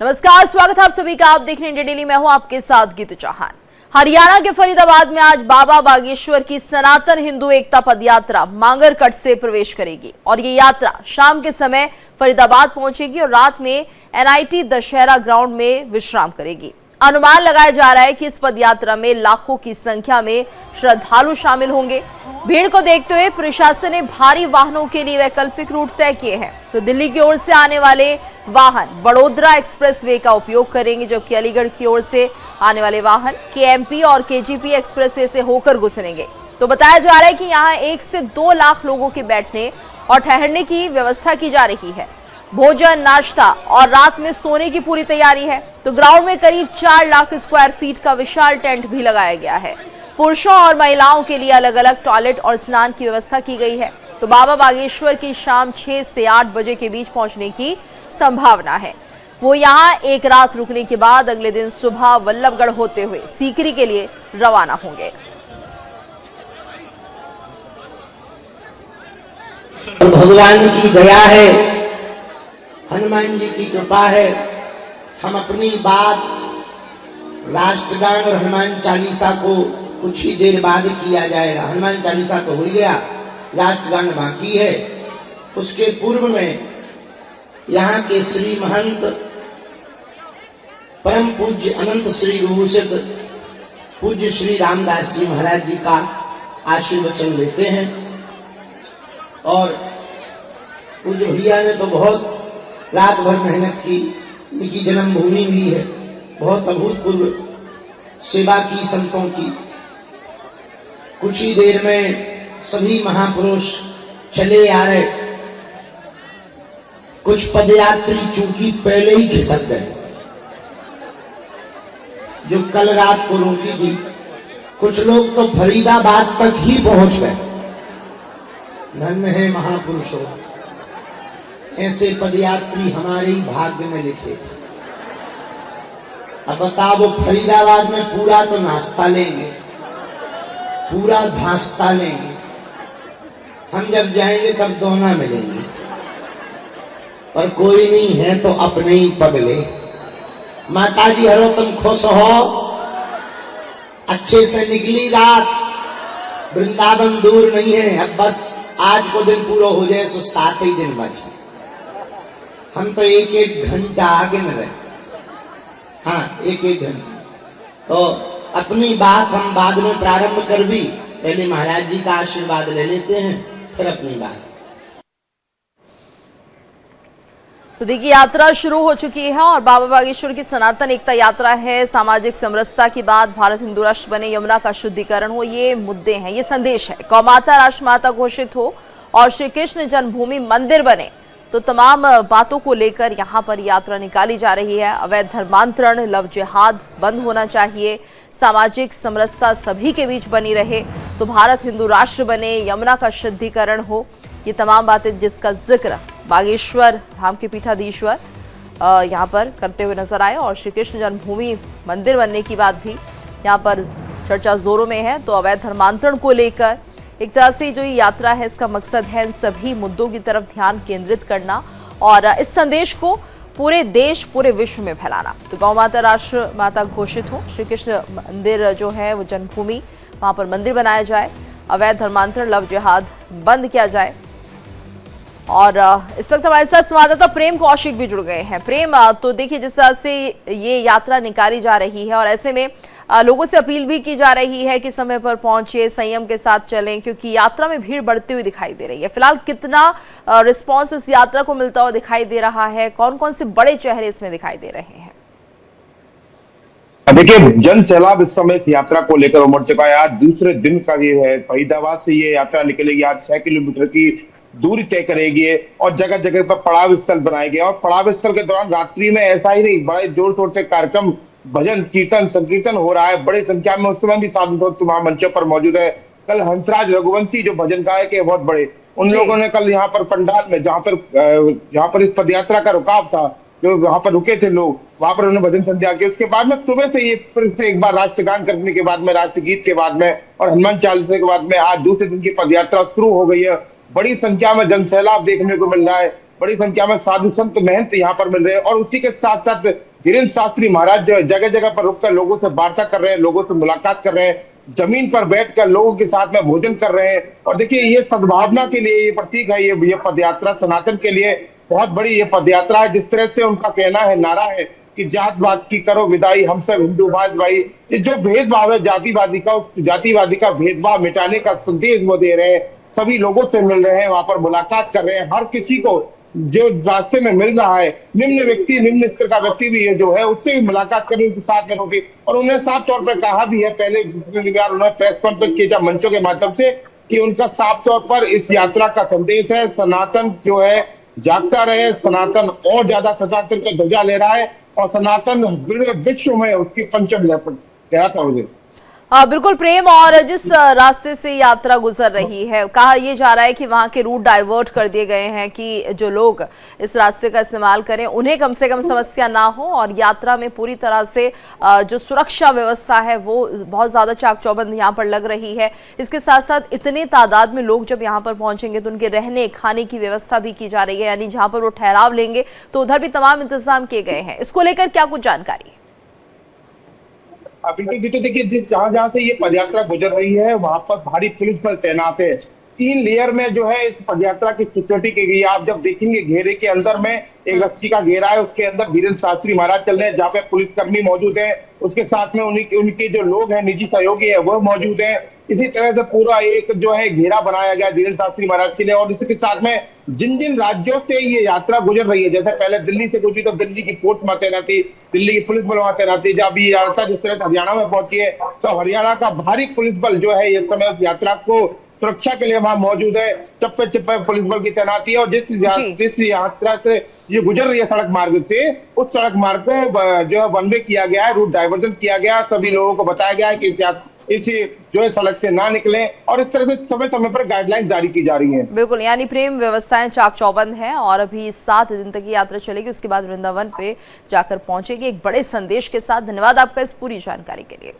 नमस्कार, स्वागत है आप सभी का। आप देख रहे हैं इंडिया डेली। मैं हूं आपके साथ गीतू चौहान। हरियाणा के फरीदाबाद में आज बाबा बागेश्वर की सनातन हिंदू एकता पदयात्रा मांगरकट से प्रवेश करेगी और ये यात्रा शाम के समय फरीदाबाद पहुंचेगी और रात में एनआईटी दशहरा ग्राउंड में विश्राम करेगी। अनुमान लगाया जा रहा है कि इस पदयात्रा में लाखों की संख्या में श्रद्धालु शामिल होंगे। भीड़ को देखते हुए प्रशासन ने भारी वाहनों के लिए वैकल्पिक रूट तय किए हैं। तो दिल्ली की ओर से आने वाले वाहन वडोदरा एक्सप्रेसवे का उपयोग करेंगे, जबकि अलीगढ़ की ओर से आने वाले वाहन केएमपी और केजीपी एक्सप्रेसवे से होकर गुजरेंगे। तो बताया जा रहा है कि यहाँ 1 से 2 लाख लोगों के बैठने और ठहरने की व्यवस्था की जा रही है। भोजन, नाश्ता और रात में सोने की पूरी तैयारी है। तो ग्राउंड में करीब 4 लाख स्क्वायर फीट का विशाल टेंट भी लगाया गया है। पुरुषों और महिलाओं के लिए अलग अलग टॉयलेट और स्नान की व्यवस्था की गई है। तो बाबा बागेश्वर की शाम 6 से 8 बजे के बीच पहुंचने की संभावना है। वो यहाँ एक रात रुकने के बाद अगले दिन सुबह वल्लभगढ़ होते हुए सीकरी के लिए रवाना होंगे। भगवान की दया है, हनुमान जी की कृपा है। हम अपनी बात राष्ट्रगान और हनुमान चालीसा को कुछ ही देर बाद किया जाएगा। हनुमान चालीसा तो हो गया, राष्ट्रगान बाकी है। उसके पूर्व में यहाँ के श्री महंत परम पूज्य अनंत श्री विभूषित पूज्य श्री रामदास जी महाराज जी का आशीर्वचन लेते हैं। और पूज्य भैया ने तो बहुत रात भर मेहनत की, इनकी जन्मभूमि भी है, बहुत अभूतपूर्व सेवा की संतों की। कुछ ही देर में सभी महापुरुष चले आ रहे। कुछ पदयात्री चूंकि पहले ही खिसक गए, जो कल रात को रोकी थी। कुछ लोग तो फरीदाबाद तक ही पहुंच गए। धन्य है महापुरुषों, ऐसे पदयात्री हमारे ही भाग्य में लिखे थे। अब बताओ, फरीदाबाद में पूरा तो नाश्ता लेंगे, पूरा धास्ता लेंगे। हम जब जाएंगे तब दोना मिलेंगे, पर कोई नहीं है तो अपने ही पगले। माता जी हरो तुम खुश हो, अच्छे से निकली रात। वृंदावन दूर नहीं है। अब बस आज को दिन पूरा हो जाए तो 7 ही दिन बचे। हम तो 1-1 घंटा आगे में रहे। हाँ, 1-1 घंटा। तो अपनी बात हम बाद में प्रारंभ कर भी, पहले महाराज जी का आशीर्वाद ले लेते हैं, फिर अपनी बात। तो देखिए, यात्रा शुरू हो चुकी है और बाबा बागेश्वर की सनातन एकता यात्रा है। सामाजिक समरसता की बात, भारत हिंदू राष्ट्र बने, यमुना का शुद्धिकरण हो, ये मुद्दे हैं, ये संदेश है। गौमाता राष्ट्रमाता घोषित हो और श्री कृष्ण जन्मभूमि मंदिर बने, तो तमाम बातों को लेकर यहाँ पर यात्रा निकाली जा रही है। अवैध धर्मांतरण, लव जिहाद बंद होना चाहिए, सामाजिक समरसता सभी के बीच बनी रहे, तो भारत हिंदू राष्ट्र बने, यमुना का शुद्धिकरण हो, ये तमाम बातें जिसका जिक्र बागेश्वर धाम के पीठाधीश्वर यहाँ पर करते हुए नजर आए। और श्री कृष्ण जन्मभूमि मंदिर बनने की बात भी यहाँ पर चर्चा जोरों में है। तो अवैध धर्मांतरण को लेकर एक तरह से जो ये यात्रा है, इसका मकसद है इन सभी मुद्दों की तरफ ध्यान केंद्रित करना और इस संदेश को पूरे देश, पूरे विश्व में फैलाना। तो गौ माता राष्ट्र माता घोषित हो, श्री कृष्ण मंदिर जो है वो जन्मभूमि, वहाँ पर मंदिर बनाया जाए, अवैध धर्मांतरण, लव जिहाद बंद किया जाए। और इस वक्त हमारे साथ संवाददाता प्रेम कौशिक भी जुड़ गए हैं। प्रेम, तो देखिए, जिस तरह से ये यात्रा निकाली जा रही है और ऐसे में लोगों से अपील भी की जा रही है कि समय पर पहुंचे, संयम के साथ चलें, क्योंकि यात्रा में भीड़ बढ़ती हुई दिखाई दे रही है। फिलहाल कितना रिस्पांस इस यात्रा को मिलता हुआ दिखाई दे रहा है? कौन कौन से बड़े चेहरे इसमें दिखाई दे रहे हैं? देखिए, जन सैलाब इस समय इस यात्रा को लेकर उमड़ चुका है। आज दूसरे दिन का ये है। फरीदाबाद से ये यात्रा निकलेगी। आज 6 किलोमीटर की दूरी तय करेगी और जगह जगह पर पड़ाव स्थल बनाए गए। और पड़ाव स्थल के दौरान रात्रि में ऐसा ही नहीं, बड़े जोर शोर से कार्यक्रम, भजन कीर्तन, संकीर्तन हो रहा है बड़ी संख्या में। उस समय भी साधु संत वहां मंचों पर मौजूद है। कल हंसराज रघुवंशी जो भजन गायक है बहुत बड़े, उन लोगों ने कल यहाँ पर पंडाल में, जहाँ पर इस पदयात्रा का रुकाव था, जो वहां पर रुके थे लोग, वहां पर उन्होंने भजन संध्या की। उसके बाद में सुबह से ये फिर से एक बार राष्ट्रगान करने के बाद में, राष्ट्रगीत के बाद में और हनुमान चालीसा के बाद में आज दूसरे दिन की पदयात्रा शुरू हो गई है। बड़ी संख्या में जनसैलाब देखने को मिल रहा है। बड़ी संख्या में साधु संत महंत यहाँ पर मिल रहे हैं और उसी के साथ साथ धीरेन्द्र शास्त्री महाराज जो है जगह जगह पर रुककर लोगों से वार्ता कर रहे हैं, लोगों से मुलाकात कर रहे हैं, जमीन पर बैठकर लोगों के साथ में भोजन कर रहे हैं। और देखिए ये सद्भावना के लिए ये प्रतीक है, ये पदयात्रा सनातन के लिए बहुत बड़ी ये पदयात्रा है। जिस तरह से उनका कहना है, नारा है कि जातवाद की करो विदाई, हम सब हिंदू भाई। ये जो भेदभाव है जातिवादी का, उस जातिवादी का भेदभाव मिटाने का संदेश वो दे रहे हैं। सभी लोगों से मिल रहे हैं, वहां पर मुलाकात कर रहे हैं, हर किसी को जो रास्ते में मिल रहा है, निम्न स्तर का व्यक्ति भी है जो है, उससे भी मुलाकात करने उनके साथ में होगी। और उन्होंने साफ तौर पर कहा भी है, पहले उन्होंने प्रेस कॉन्फ्रेंस किया मंचों के माध्यम से, कि उनका साफ तौर पर इस यात्रा का संदेश है सनातन जो है जागता रहे, सनातन और ज्यादा सनातन का ध्वजा ले रहा है और सनातन विश्व में उसकी पंचम लहरा मुझे। बिल्कुल प्रेम। और जिस रास्ते से यात्रा गुजर रही है, कहा यह जा रहा है कि वहां के रूट डाइवर्ट कर दिए गए हैं कि जो लोग इस रास्ते का इस्तेमाल करें उन्हें कम से कम समस्या ना हो। और यात्रा में पूरी तरह से जो सुरक्षा व्यवस्था है वो बहुत ज़्यादा चाक चौबंद यहाँ पर लग रही है। इसके साथ साथ इतने तादाद में लोग जब यहाँ पर पहुंचेंगे तो उनके रहने खाने की व्यवस्था भी की जा रही है, यानी जहाँ पर वो ठहराव लेंगे तो उधर भी तमाम इंतजाम किए गए हैं। इसको लेकर क्या कुछ जानकारी? बिल्कुल जी, तो देखिए जहां जहां से ये पदयात्रा गुजर रही है वहां पर भारी पुलिस बल तैनात है। 3 लेयर में जो है इस पदयात्रा की सिक्योरिटी की गई है। आप जब देखेंगे घेरे के अंदर में एक रस्सी का घेरा है, उसके अंदर धीरेन्द्र शास्त्री महाराज चल रहे हैं, जहाँ पे पुलिसकर्मी मौजूद है, उसके साथ में उनके जो लोग हैं, निजी सहयोगी है, वो मौजूद है। इसी तरह से पूरा एक जो है घेरा बनाया गया धीरेन्द्र शास्त्री महाराज के लिए। और इसके साथ में जिन जिन राज्यों से ये यात्रा गुजर रही है, जैसे पहले दिल्ली से गुजरी तो दिल्ली की फोर्स वहां तैनाती, दिल्ली की पुलिस बल वहां तैनाती, जब ये यात्रा जिस तरह हरियाणा में पहुंची है तो हरियाणा का भारी पुलिस बल जो है इस समय यात्रा को सुरक्षा के लिए वहां मौजूद है। चप्पे चप्पे पुलिस बल की तैनाती है। और जिस यात्रा से ये गुजर रही है सड़क मार्ग से, उस सड़क मार्ग को जो है वन वे किया गया है, रूट डाइवर्जन किया गया। सभी लोगों को बताया गया है कि इसी जो है सड़क से ना निकलें, और इस तरह से समय समय पर गाइडलाइन जारी की जा रही हैं। बिल्कुल, यानी प्रेम व्यवस्थाएं चाक चौबंद हैं और अभी 7 दिन तक की यात्रा चलेगी, उसके बाद वृंदावन पे जाकर पहुंचेगी एक बड़े संदेश के साथ। धन्यवाद आपका इस पूरी जानकारी के लिए।